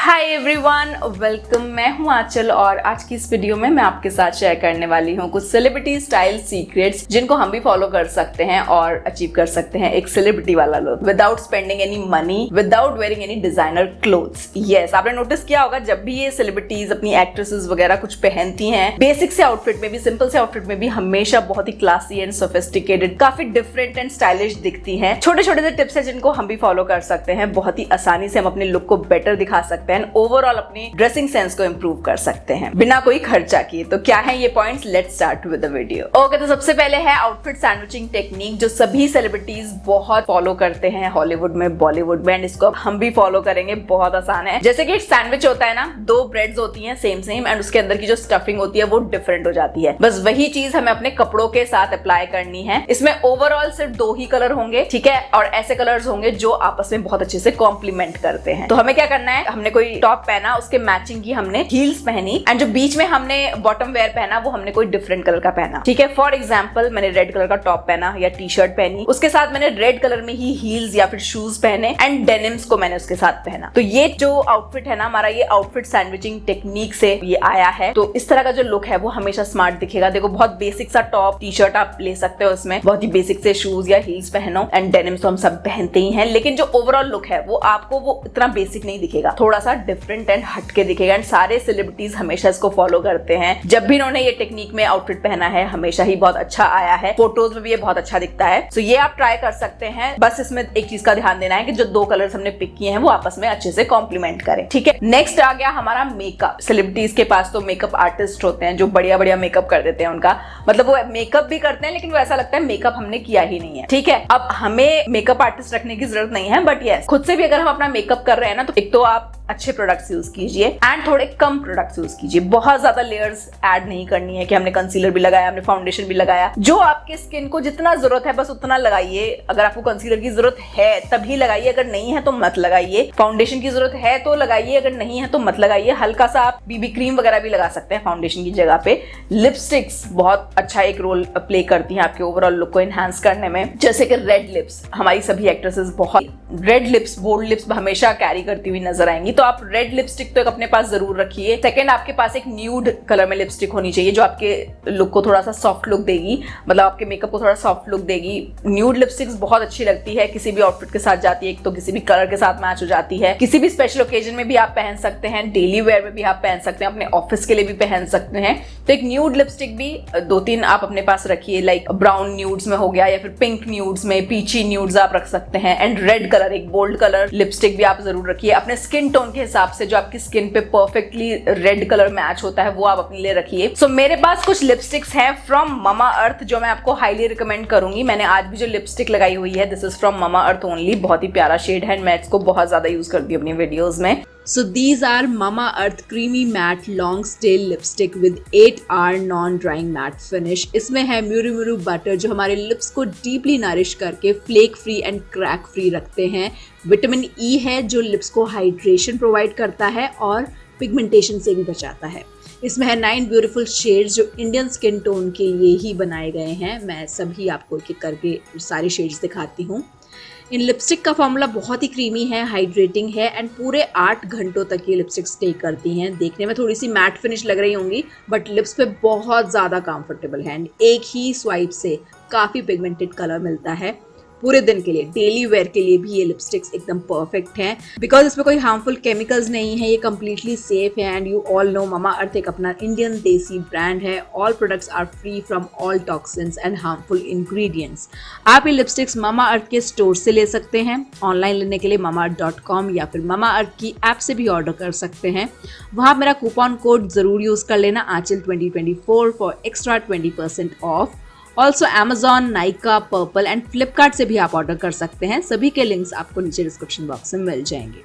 Hi everyone, welcome. मैं हूं आंचल और आज की इस वीडियो में मैं आपके साथ शेयर करने वाली हूं कुछ सेलिब्रिटी स्टाइल सीक्रेट्स जिनको हम भी फॉलो कर सकते हैं और अचीव कर सकते हैं एक सेलिब्रिटी वाला look without spending any money, without wearing any designer clothes. Yes, आपने नोटिस किया होगा जब भी ये सेलिब्रिटीज अपनी एक्ट्रेसेस वगैरह कुछ पहनती हैं, बेसिक से आउटफिट में भी, सिंपल से आउटफिट में भी हमेशा बहुत ही क्लासी एंड सोफिस्टिकेटेड, काफी डिफरेंट एंड स्टाइलिश दिखती हैं। छोटे छोटे से टिप्स है जिनको हम भी फॉलो कर सकते हैं। बहुत ही आसानी से हम अपने लुक को बेटर दिखा सकते हैं, ओवरऑल अपनी ड्रेसिंग सेंस को इंप्रूव कर सकते हैं बिना कोई खर्चा किए। तो क्या है ये points? Let's start with the video. Okay, तो सबसे पहले है आउटफिट सैंडविचिंग टेक्निक जो सभी सेलिब्रिटीज बहुत फॉलो करते हैं हॉलीवुड में, बॉलीवुड में, एंड इसको हम भी फॉलो करेंगे। बहुत आसान है। जैसे कि एक सैंडविच होता है ना, दो ब्रेड्स होती हैं सेम एंड उसके अंदर की जो स्टफिंग होती है वो डिफरेंट हो जाती है। बस वही चीज हमें अपने कपड़ों के साथ अप्लाई करनी है। इसमें ओवरऑल सिर्फ दो ही कलर होंगे, ठीक है, और ऐसे कलर्स होंगे जो आपस में बहुत अच्छे से कॉम्प्लीमेंट करते हैं। तो हमें क्या करना है, हमने कोई टॉप पहना, उसके मैचिंग की हमने हील्स पहनी, एंड जो बीच में हमने बॉटम वेयर पहना वो हमने कोई डिफरेंट कलर का पहना, ठीक है। फॉर एग्जांपल मैंने रेड कलर का टॉप पहना या टी शर्ट पहनी, उसके साथ मैंने रेड कलर में ही हील्स या फिर शूज पहने एंड डेनिम्स को मैंने उसके साथ पहना। तो ये जो आउटफिट है ना हमारा, ये आउटफिट सैंडविचिंग टेक्निक से ये आया है। तो इस तरह का जो लुक है वो हमेशा स्मार्ट दिखेगा। देखो, बहुत बेसिक सा टॉप टी शर्ट आप ले सकते हो, उसमें बहुत ही बेसिक से शूज या हील्स पहनो, एंड डेनिम्स तो हम सब पहनते ही हैं, लेकिन जो ओवरऑल लुक है वो आपको वो इतना बेसिक नहीं दिखेगा, थोड़ा सा डिफरेंट एंड हटके दिखेगा। एंड सारे सेलिब्रिटीज हमेशा इसको फॉलो करते हैं। जब भी इन्होंने ये टेक्निक में आउटफिट पहना है हमेशा ही बहुत अच्छा आया है, फोटोज में भी ये बहुत अच्छा दिखता है। सो ये आप ट्राई कर सकते हैं। बस इसमें एक चीज का ध्यान देना है कि जो दो कलर्स हमने पिक किए हैं वो आपस में अच्छे से कॉम्प्लीमेंट करें, ठीक है। नेक्स्ट आ गया हमारा मेकअप। सेलिब्रिटीज के पास तो मेकअप आर्टिस्ट होते हैं जो बढ़िया बढ़िया मेकअप कर देते हैं। उनका मतलब वो मेकअप भी करते हैं लेकिन वो ऐसा लगता है मेकअप हमने किया ही नहीं है, ठीक है। अब हमें मेकअप आर्टिस्ट रखने की जरूरत नहीं है, बट यस, खुद से भी अगर हम अपना मेकअप कर रहे हैं ना, तो एक तो आप अच्छे प्रोडक्ट्स यूज कीजिए एंड थोड़े कम प्रोडक्ट्स यूज कीजिए। बहुत ज्यादा लेयर्स ऐड नहीं करनी है कि हमने कंसीलर भी लगाया, हमने फाउंडेशन भी लगाया। जो आपके स्किन को जितना जरूरत है बस उतना लगाइए। अगर आपको कंसीलर की जरूरत है तभी लगाइए, अगर नहीं है तो मत लगाइए। फाउंडेशन की जरूरत है तो लगाइए, अगर नहीं है तो मत लगाइए। हल्का सा आप बीबी क्रीम वगैरह भी लगा सकते हैं फाउंडेशन की जगह पे। लिपस्टिक्स बहुत अच्छा एक रोल प्ले करती हैं आपके ओवरऑल लुक को एनहांस करने में। जैसे कि रेड लिप्स, हमारी सभी एक्ट्रेसेस बहुत रेड लिप्स, बोल्ड लिप्स हमेशा कैरी करती हुई नजर आएंगी, तो आप रेड लिपस्टिक तो एक अपने पास जरूर रखिए। सेकंड, आपके पास एक न्यूड कलर में लिपस्टिक होनी चाहिए जो आपके लुक को थोड़ा सा सॉफ्ट लुक देगी, मतलब आपके मेकअप को थोड़ा सॉफ्ट लुक देगी। न्यूड लिपस्टिक्स बहुत अच्छी लगती है, किसी भी आउटफिट के साथ जाती है, एक तो किसी भी कलर के साथ मैच हो जाती है। किसी भी स्पेशल ओकेजन में भी आप पहन सकते हैं, डेली वेयर में भी आप पहन सकते हैं, अपने ऑफिस के लिए भी पहन सकते हैं। तो एक न्यूड लिपस्टिक भी दो तीन आप अपने पास रखिए, लाइक ब्राउन न्यूड्स में हो गया या फिर पिंक न्यूड्स में, पीची न्यूड्स आप रख सकते हैं। एंड रेड कलर, एक बोल्ड कलर लिपस्टिक भी आप जरूर रखिए अपने स्किन टोन के हिसाब से। जो आपकी स्किन पे परफेक्टली रेड कलर मैच होता है वो आप अपने लिए रखिए। सो मेरे पास कुछ लिपस्टिक्स हैं फ्रॉम ममा अर्थ जो मैं आपको हाईली रिकमेंड करूंगी। मैंने आज भी जो लिपस्टिक लगाई हुई है, this is from mama earth only. बहुत ही प्यारा शेड है, मैं इसको बहुत ज्यादा यूज करती हूँ अपनी वीडियोज में। So these are Mamaearth Creamy Matte Long Stay Lipstick with 8 hour non-drying matte finish. इसमें है म्यूरू म्यूरू बटर जो हमारे लिप्स को डीपली नरिश करके flake free and crack free रखते हैं। विटामिन ई है जो लिप्स को हाइड्रेशन प्रोवाइड करता है और पिगमेंटेशन से भी बचाता है। इसमें है 9 ब्यूटीफुल शेड्स जो इंडियन स्किन टोन के लिए ही बनाए गए हैं। मैं सभी आपको एक एक करके सारी शेड्स दिखाती हूँ। इन लिपस्टिक का फॉर्मूला बहुत ही क्रीमी है, हाइड्रेटिंग है एंड पूरे 8 घंटों तक ये लिपस्टिक स्टे करती हैं। देखने में थोड़ी सी मैट फिनिश लग रही होंगी बट लिप्स पे बहुत ज़्यादा कंफर्टेबल है एंड एक ही स्वाइप से काफ़ी पिगमेंटेड कलर मिलता है। पूरे दिन के लिए, डेली वेयर के लिए भी ये लिपस्टिक्स एकदम परफेक्ट हैं बिकॉज इसमें कोई हार्मफुल केमिकल्स नहीं है। ये कम्प्लीटली सेफ है and you all know Mamaearth एक अपना इंडियन देसी ब्रांड है। All products are free from all toxins and harmful ingredients. आप ये लिपस्टिक्स ममा अर्थ के स्टोर से ले सकते हैं। ऑनलाइन लेने के लिए mamaearth.com या फिर ममा अर्थ की ऐप से भी ऑर्डर कर सकते हैं। वहाँ मेरा कूपन कोड जरूर यूज कर लेना, आंचल 2024 for extra 20% of. Also Amazon, Nykaa, purple and Flipkart से भी आप ऑर्डर कर सकते हैं। सभी के लिंक्स आपको नीचे डिस्क्रिप्शन बॉक्स में मिल जाएंगे।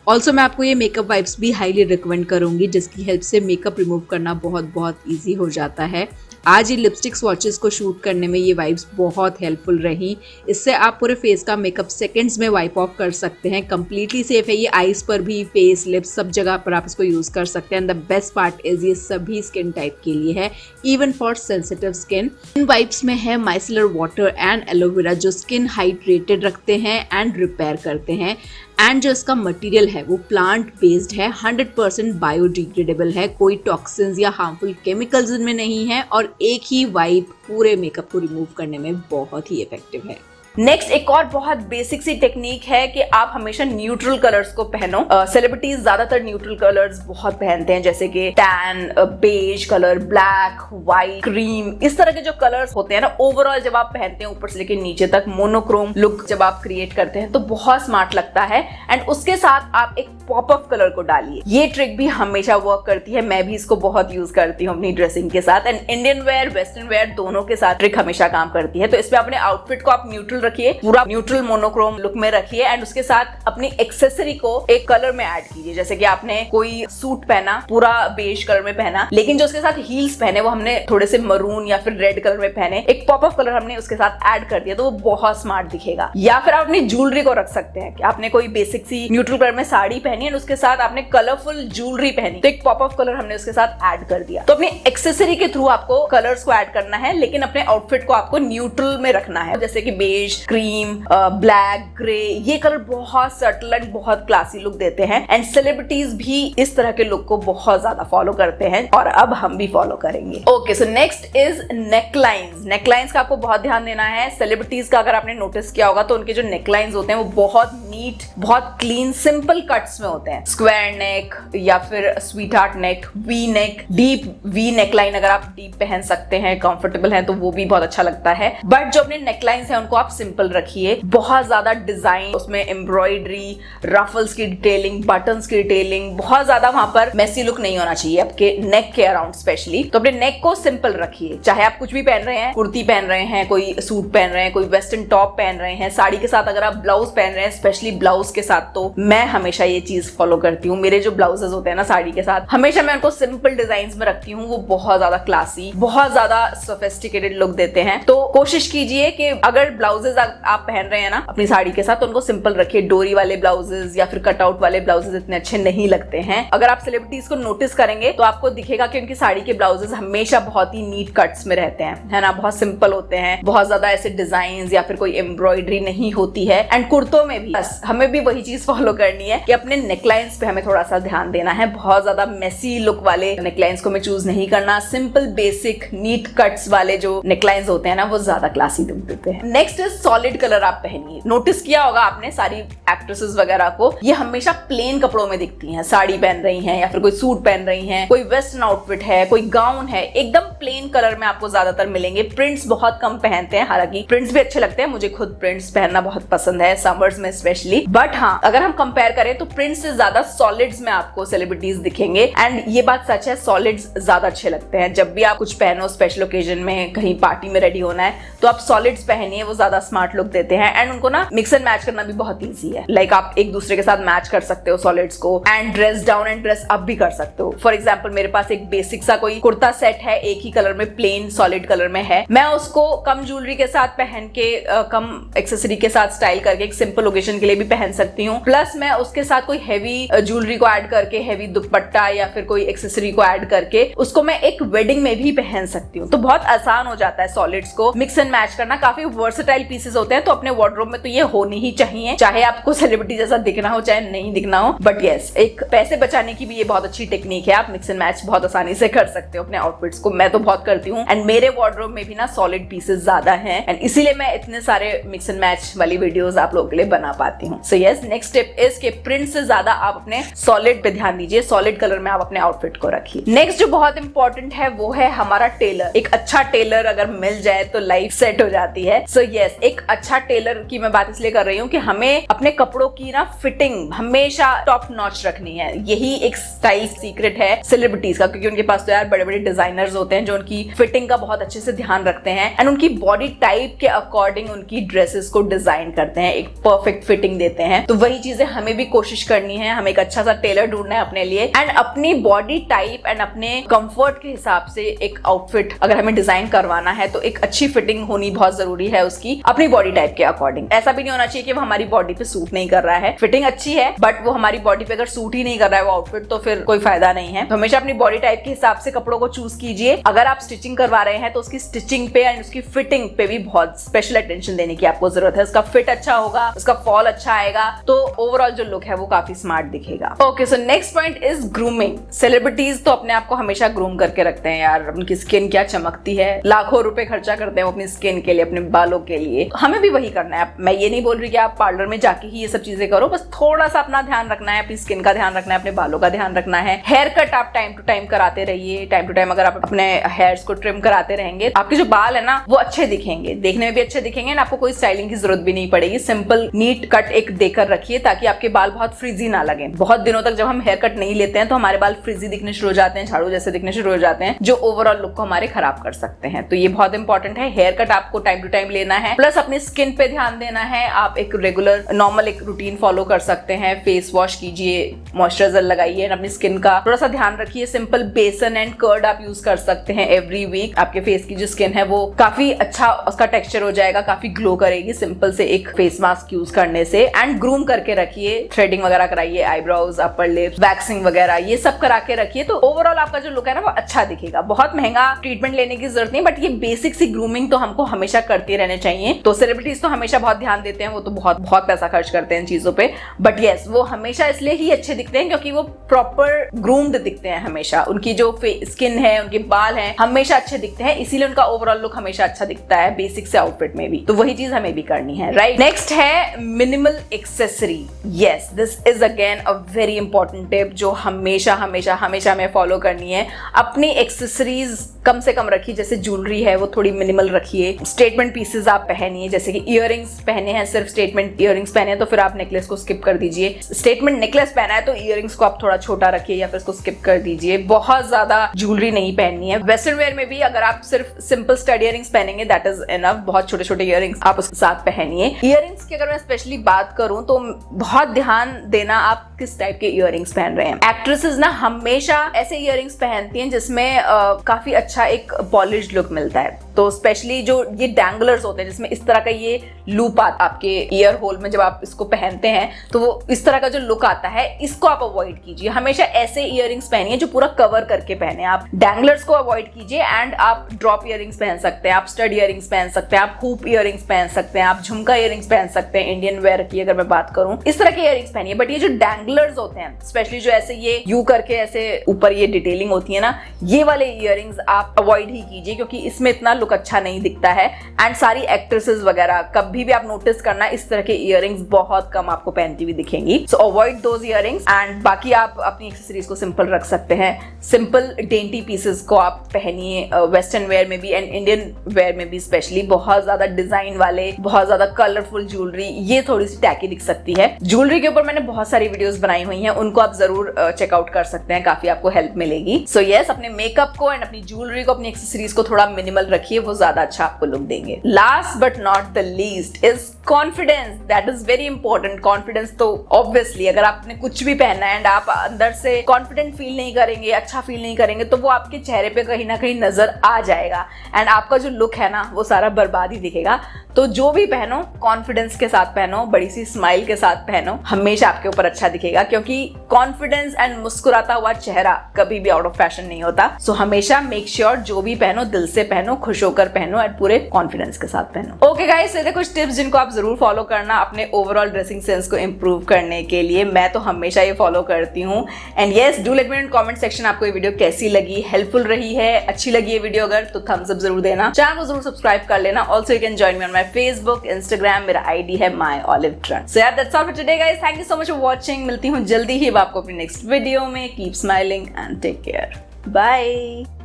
ऑल्सो मैं आपको ये मेकअप वाइप्स भी हाईली रिकमेंड करूंगी जिसकी हेल्प से मेकअप रिमूव करना बहुत बहुत ईजी हो जाता है। आज ये लिपस्टिक स्वॉचेस को शूट करने में ये वाइप्स बहुत हेल्पफुल रही। इससे आप पूरे फेस का मेकअप सेकंड्स में वाइप ऑफ कर सकते हैं। कंप्लीटली सेफ है ये, आईज पर भी, फेस, लिप्स सब जगह पर आप इसको यूज कर सकते हैं। And the best part is ये सभी स्किन टाइप के लिए है, even for sensitive skin. In wipes में है माइसेलर वाटर एंड एलोवेरा जो स्किन हाइड्रेटेड रखते हैं एंड रिपेयर करते हैं। एंड जो इसका मटेरियल है वो प्लांट बेस्ड है, 100% बायोडिग्रेडेबल है, कोई टॉक्सिन्स या हार्मफुल केमिकल्स इनमें नहीं है और एक ही वाइप पूरे मेकअप को रिमूव करने में बहुत ही इफेक्टिव है। नेक्स्ट एक और बहुत बेसिक सी टेक्निक है कि आप हमेशा न्यूट्रल कलर्स को पहनो। सेलिब्रिटीज ज्यादातर न्यूट्रल कलर्स बहुत पहनते हैं, जैसे कि tan, beige colour, black, white, cream, इस तरह के जो कलर्स होते हैं ना, ओवरऑल जब आप पहनते हैं ऊपर से लेकर नीचे तक मोनोक्रोम लुक जब आप क्रिएट करते हैं तो बहुत स्मार्ट लगता है। एंड उसके साथ आप एक पॉप अप कलर को डालिए। ये ट्रिक भी हमेशा वर्क करती है, मैं भी इसको बहुत यूज करती हूँ अपनी ड्रेसिंग के साथ। And Indian wear, western wear दोनों के साथ ट्रिक हमेशा काम करती है। तो इसमें अपने आउटफिट को आप न्यूट्रल रखिए, पूरा न्यूट्रल मोनोक्रोम लुक में रखिए एंड उसके साथ अपनी एक्सेसरी को एक कलर में ऐड कीजिए। जैसे कि आपने कोई सूट पहना, पूरा बेज कलर में पहना, लेकिन जो उसके साथ हील्स पहने वो हमने थोड़े से मरून या फिर रेड कलर में पहने, एक पॉप अप कलर हमने उसके साथ ऐड कर दिया तो वो बहुत स्मार्ट दिखेगा। या फिर आप अपनी ज्वेलरी को रख सकते हैं कि आपने कोई बेसिक सी न्यूट्रल कलर में साड़ी पहनी है और उसके साथ आपने कलरफुल ज्वेलरी पहनी, तो एक पॉप अप कलर हमने उसके साथ ऐड कर दिया। तो अपनी एक्सेसरी के थ्रू आपको कलर्स को ऐड करना है, लेकिन अपने आउटफिट को आपको न्यूट्रल में रखना है। जैसे कि बेज, क्रीम, ब्लैक, ग्रे, ये कलर बहुत सटल एंड बहुत क्लासी लुक देते हैं एंड सेलिब्रिटीज भी इस तरह के लुक को बहुत ज्यादा फॉलो करते हैं और अब हम भी फॉलो करेंगे। Okay, so next is necklines. Necklines का आपको बहुत ध्यान देना है। सेलिब्रिटीज का अगर आपने नोटिस किया होगा तो उनके जो नेकलाइंस होते हैं वो बहुत नीट, बहुत क्लीन, सिंपल कट्स में होते हैं। स्क्वायर नेक या फिर sweetheart neck, V neck, deep V neckline अगर आप डीप पहन सकते हैं, कंफर्टेबल है तो वो भी बहुत अच्छा लगता है। बट जो अपने नेकलाइंस हैं उनको आप सिंपल रखिए। बहुत ज्यादा डिजाइन, उसमें एम्ब्रॉयडरी, रफल्स की डिटेलिंग, बटन्स की डिटेलिंग, बहुत ज्यादा वहां पर मेसी लुक नहीं होना चाहिए आपके नेक के अराउंड स्पेशली। तो अपने नेक को सिंपल रखिए। चाहे आप कुछ भी पहन रहे हैं, कुर्ती पहन रहे हैं, कोई सूट पहन रहे हैं, कोई वेस्टर्न टॉप पहन रहे हैं, साड़ी के साथ अगर आप ब्लाउज पहन रहे हैं, स्पेशली ब्लाउज के साथ, तो मैं हमेशा ये चीज फॉलो करती हूँ। मेरे जो ब्लाउजेस होते हैं ना साड़ी के साथ, हमेशा मैं उनको सिंपल डिजाइन में रखती हूँ। वो बहुत ज्यादा क्लासी, बहुत ज्यादा सोफिस्टिकेटेड लुक देते हैं। तो कोशिश कीजिए कि अगर ब्लाउजेस आप पहन रहे हैं ना अपनी साड़ी के साथ, तो उनको सिंपल रखिए। डोरी वाले ब्लाउजेस या फिर कटआउट वाले ब्लाउजेस इतने अच्छे नहीं लगते हैं। अगर आप सेलिब्रिटीज को नोटिस करेंगे तो आपको दिखेगा कि उनकी साड़ी के ब्लाउजेस हमेशा बहुत ही नीट कट्स में रहते हैं, है ना, बहुत सिंपल होते हैं, बहुत ज्यादा ऐसे डिजाइन या फिर कोई एम्ब्रॉयडरी नहीं होती है। एंड कुर्तों में भी बस हमें भी वही चीज फॉलो करनी है कि अपने नेकलाइंस पे हमें थोड़ा सा ध्यान देना है। बहुत ज्यादा मेसी लुक वाले नेकलाइंस को हमें चूज नहीं करना। सिंपल बेसिक नीट कट्स वाले जो नेकलाइंस होते हैं ना वो ज्यादा क्लासी लुक देते हैं। नेक्स्ट इज सॉलिड कलर आप पहनिए। नोटिस किया होगा आपने सारी एक्ट्रेसेस वगैरह को, ये हमेशा प्लेन कपड़ों में दिखती हैं। साड़ी पहन रही हैं या फिर कोई सूट पहन रही हैं, कोई वेस्टर्न आउटफिट है, कोई गाउन है, एकदम प्लेन कलर में आपको ज्यादातर मिलेंगे। प्रिंट्स बहुत कम पहनते हैं, हालांकि प्रिंट्स भी अच्छे लगते हैं, मुझे खुद प्रिंट्स पहनना बहुत पसंद है समर्स में स्पेशली। बट हाँ, अगर हम कंपेयर करें तो प्रिंट्स से ज्यादा सॉलिड्स में आपको सेलिब्रिटीज दिखेंगे। एंड ये बात सच है, सॉलिड्स ज्यादा अच्छे लगते हैं। जब भी आप कुछ पहनो, स्पेशल ओकेजन में, कहीं पार्टी में रेडी होना है, तो आप सॉलिड्स पहनिए, वो ज्यादा स्मार्ट लुक देते हैं। एंड उनको ना मिक्स एंड मैच करना भी बहुत ईजी है। लाइक आप एक दूसरे के साथ मैच कर सकते हो सॉलिड्स को, and dress down and dress up भी कर सकते हो। फॉर एग्जाम्पल मेरे पास एक बेसिक सा कोई कुर्ता सेट है, एक ही कलर में, प्लेन सॉलिड कलर में है। मैं उसको कम ज्वेलरी के साथ पहन के, कम एक्सेसरी के साथ स्टाइल करके एक सिंपल ओकेजन के लिए भी पहन सकती हूँ। प्लस मैं उसके साथ कोई हैवी ज्वेलरी को ऐड करके, हैवी दुपट्टा या फिर कोई एक्सेसरी को ऐड करके उसको मैं एक वेडिंग में भी पहन सकती हूँ। तो बहुत आसान हो जाता है सॉलिड्स को मिक्स एंड मैच करना। काफी वर्सेटाइल पीसेस होते हैं, तो अपने वार्डरोब में तो ये होनी ही चाहिए, चाहे आपको सेलिब्रिटी जैसा दिखना हो चाहे नहीं दिखना हो। बट यस, एक पैसे बचाने की भी ये बहुत अच्छी टेक्निक है। आप मिक्स एंड मैच बहुत आसानी से कर सकते हो अपने आउटफिट्स को। मैं तो बहुत करती हूँ एंड मेरे वार्डरोब में भी ना सॉलिड पीसेस ज्यादा हैं एंड इसीलिए मैं इतने सारे मिक्स एंड मैच वाली वीडियोस आप लोगों के लिए बना पाती हूँ। So yes, next step is के प्रिंट से ज्यादा आप अपने सॉलिड पे ध्यान दीजिए। सॉलिड कलर में आप अपने आउटफिट को रखिए। नेक्स्ट जो बहुत इंपॉर्टेंट है वो है हमारा टेलर। एक अच्छा टेलर अगर मिल जाए तो लाइफ सेट हो जाती है। सो यस, एक अच्छा टेलर की मैं बात इसलिए कर रही हूँ कि हमें अपने कपड़ों की ना फिटिंग हमेशा टॉप नॉच रखनी है। यही एक स्टाइल सीक्रेट है सेलिब्रिटीज का, क्योंकि उनके पास तो यार बड़े बड़े डिजाइनर्स होते हैं जो उनकी फिटिंग का बहुत अच्छे से ध्यान रखते हैं एंड उनकी बॉडी टाइप के अकॉर्डिंग उनकी ड्रेसेस को डिजाइन करते हैं, एक परफेक्ट फिटिंग देते हैं। तो वही चीजें हमें भी कोशिश करनी है, हमें एक अच्छा सा टेलर ढूंढना है अपने लिए एंड अपनी बॉडी टाइप एंड अपने कंफर्ट के हिसाब से एक आउटफिट अगर हमें डिजाइन करवाना है तो एक अच्छी फिटिंग होनी बहुत जरूरी है उसकी अपनी बॉडी टाइप के अकॉर्डिंग। ऐसा भी नहीं होना चाहिए कि वो हमारी बॉडी पे सूट नहीं कर रहा है, फिटिंग अच्छी है बट वो हमारी बॉडी पे अगर सूट ही नहीं कर रहा है वो आउटफिट तो फिर कोई फायदा नहीं है। तो हमेशा अपनी बॉडी टाइप के हिसाब से कपड़ों को चूज कीजिए। अगर आप स्टिचिंग करवा रहे हैं तो उसकी स्टिचिंग पे एंड उसकी फिटिंग पे भी बहुत स्पेशल अटेंशन देने की आपको जरूरत है। उसका फिट अच्छा होगा, उसका फॉल अच्छा आएगा तो ओवरऑल जो लुक है वो काफी स्मार्ट दिखेगा। Okay, so next point is grooming. Celebrities तो अपने आप को हमेशा ग्रूम करके रखते हैं यार, उनकी स्किन क्या चमकती है, लाखों रुपए खर्चा करते हैं अपनी स्किन के लिए, अपने बालों के लिए। हमें भी वही करना है। मैं ये नहीं बोल रही कि आप पार्लर में जाके ही ये सब चीजें करो, बस थोड़ा सा अपना ध्यान रखना है, अपनी स्किन का ध्यान रखना है, अपने बालों का ध्यान रखना है। हेयर कट आप टाइम टू टाइम कराते रहिए। टाइम टू टाइम अगर आप अपने हेयर्स को ट्रिम कराते रहेंगे आपके जो बाल है ना वो अच्छे दिखेंगे, देखने में भी अच्छे दिखेंगे और आपको कोई स्टाइलिंग की जरूरत भी नहीं पड़ेगी। सिंपल नीट कट एक देकर रखिए ताकि आपके बाल बहुत फ्रिजी ना लगे। बहुत दिनों तक जब हम हेयर कट नहीं लेते हैं तो हमारे बाल फ्रिजी दिखने शुरू हो जाते हैं, झाड़ू जैसे दिखने शुरू हो जाते हैं, जो ओवरऑल लुक को हमारे खराब कर सकते हैं। तो ये बहुत इंपॉर्टेंट है। हेयर कट आपको टाइम टू टाइम लेना है, प्लस अपनी स्किन पे ध्यान देना है। आप एक रेगुलर नॉर्मल एक रूटीन फॉलो कर सकते हैं। फेस वॉश कीजिए, मॉइस्चराइजर लगाइए, अपनी स्किन का थोड़ा सा ध्यान रखिए। सिंपल बेसन एंड कर्ड आप यूज कर सकते हैं एवरी वीक। आपके फेस की जो स्किन है वो काफी अच्छा उसका टेक्सचर हो जाएगा, काफी ग्लो करेगी सिंपल से एक फेस मास्क यूज करने से। एंड ग्रूम करके रखिए, थ्रेडिंग वगैरह कराइए, आईब्रोज, अपर लिप्स, वैक्सिंग वगैरह ये सब करा के रखिए तो ओवरऑल आपका जो लुक है ना वो अच्छा दिखेगा। बहुत महंगा ट्रीटमेंट लेने की जरूरत नहीं, बट ये बेसिक सी ग्रूमिंग तो हमको हमेशा करते रहने चाहिए। तो सेलिब्रिटीज तो हमेशा बहुत ध्यान देते हैं, वो तो बहुत बहुत पैसा खर्च करते हैं इन चीजों पे, बट यस वो हमेशा इसलिए ही अच्छे दिखते हैं क्योंकि वो प्रॉपर ग्रूम्ड दिखते हैं हमेशा। उनकी जो स्किन है, उनके बाल हैं, हमेशा अच्छे दिखते हैं, इसीलिए उनका ओवरऑल लुक हमेशा अच्छा दिखता है बेसिक से आउटफिट में भी। तो वही चीज हमें भी करनी है, राइट। नेक्स्ट है minimal accessory. Yes, this is again a very important tip जो हमेशा हमेशा हमेशा हमें फॉलो करनी है। अपनी एक्सेसरीज कम से कम रखिए, जैसे ज्वेलरी है वो थोड़ी मिनिमल रखिए। स्टेटमेंट पीसेस आप पहनिए, जैसे कि इयररिंग्स पहने हैं, सिर्फ स्टेटमेंट इयररिंग्स पहने हैं तो फिर आप नेकलेस को स्किप कर दीजिए। स्टेटमेंट नेकलेस पहना है तो इयररिंग्स को आप थोड़ा छोटा रखिए या फिर उसको स्किप कर दीजिए। बहुत ज्यादा ज्वेलरी नहीं पहननी है। वेस्टर्न वेयर में भी अगर आप सिर्फ सिंपल स्टड इयररिंग्स पहनेंगे दैट इज इनफ। बहुत छोटे छोटे इयररिंग्स आप उसके साथ पहनिए। इयररिंग्स की अगर मैं स्पेशली बात करूं तो बहुत ध्यान देना आप किस टाइप के इयररिंग्स पहन रहे हैं। एक्ट्रेसेस ना हमेशा ऐसे इयररिंग्स पहनती हैं जिसमें काफी अच्छा एक पॉलिश्ड लुक मिलता है। तो स्पेशली जो ये डैंगलर्स होते हैं जिसमें इस तरह का ये लूप आता है आपके ईयर होल में, जब आप इसको पहनते हैं तो वो इस तरह का जो लुक आता है इसको आप अवॉइड कीजिए। हमेशा ऐसे इयररिंग्स पहनिए जो पूरा कवर करके पहने। आप डैंगलर्स को अवॉइड कीजिए एंड आप ड्रॉप इयररिंग्स पहन सकते हैं, आप स्टड इयररिंग्स पहन सकते हैं, आप हुप इयररिंग्स पहन सकते हैं, आप झुमका इयररिंग्स पहन सकते हैं। इंडियन वेयर की अगर मैं बात करूं इस तरह के इयररिंग्स पहनिए। बट ये जो डैंगलर्स होते हैं स्पेशली जो ऐसे ये यू करके ऐसे ऊपर ये डिटेलिंग होती है ना, ये वाले इयररिंग्स आप अवॉइड ही कीजिए क्योंकि इसमें इतना लुक अच्छा नहीं दिखता है। एंड सारी एक्ट्रेसेस वगैरह कभी भी आप नोटिस करना इस तरह के इयररिंग्स बहुत कम आपको पहनती हुई दिखेंगी। सो अवॉइड दोज इयररिंग्स एंड बाकी आप अपनी एक्सेसरीज को सिंपल रख सकते हैं। सिंपल डेंटी पीसेस को आप पहनिए वेस्टर्न वेयर में भी एंड इंडियन वेयर में भी। स्पेशली बहुत ज्यादा डिजाइन वाले, बहुत ज्यादा कलरफुल ज्वेलरी ये थोड़ी सी टैकी दिख सकती है। ज्वेलरी के ऊपर मैंने बहुत सारी वीडियोस बनाई हुई हैं, उनको आप जरूर चेकआउट कर सकते हैं, काफी आपको हेल्प मिलेगी। सो यस, अपने मेकअप को एंड अपनी ज्वेलरी को, अपनी एक्सेसरीज को थोड़ा मिनिमल रखिए, वो ज्यादा अच्छा आपको लुक देंगे। Last but not the least is confidence. That is very important. Confidence तो ऑब्वियसली अगर आपने कुछ भी पहना है एंड आप अंदर से कॉन्फिडेंट फील नहीं करेंगे, अच्छा फील नहीं करेंगे तो वो आपके चेहरे पे कहीं ना कहीं नजर आ जाएगा एंड आपका जो लुक है ना वो सारा बर्बाद ही दिखेगा। तो जो भी पहनो कॉन्फिडेंस के साथ पहनो, बड़ी सी स्माइल के साथ पहनो, हमेशा आपके ऊपर अच्छा दिखेगा क्योंकि कॉन्फिडेंस एंड मुस्कुराता हुआ चेहरा कभी भी आउट ऑफ फैशन नहीं होता। सो हमेशा मेक श्योर जो भी पहनो दिल से पहनो, खुश होकर पहनो एंड पूरे कॉन्फिडेंस के साथ पहनो। ओके गाइस, ये कुछ टिप्स जिनको आप जरूर फॉलो करना अपने ओवरऑल ड्रेसिंग सेंस को इंप्रूव करने के लिए। मैं तो हमेशा ये फॉलो करती हूँ। And yes, do let me in comment section आपको ये वीडियो कैसी लगी, हेल्पफुल रही है, अच्छी लगी है वीडियो अगर तो थम्स अप जरूर देना। चैनल को जरूर सब्सक्राइब कर लेना। Also you can join me on my Facebook, Instagram, मेरा आईडी है myolivetrend। सो यार that's all for today guys. Thank you so much for watching. मिलती हूँ जल्दी ही आपको अपनी नेक्स्ट वीडियो में। Keep smiling and take care. Bye.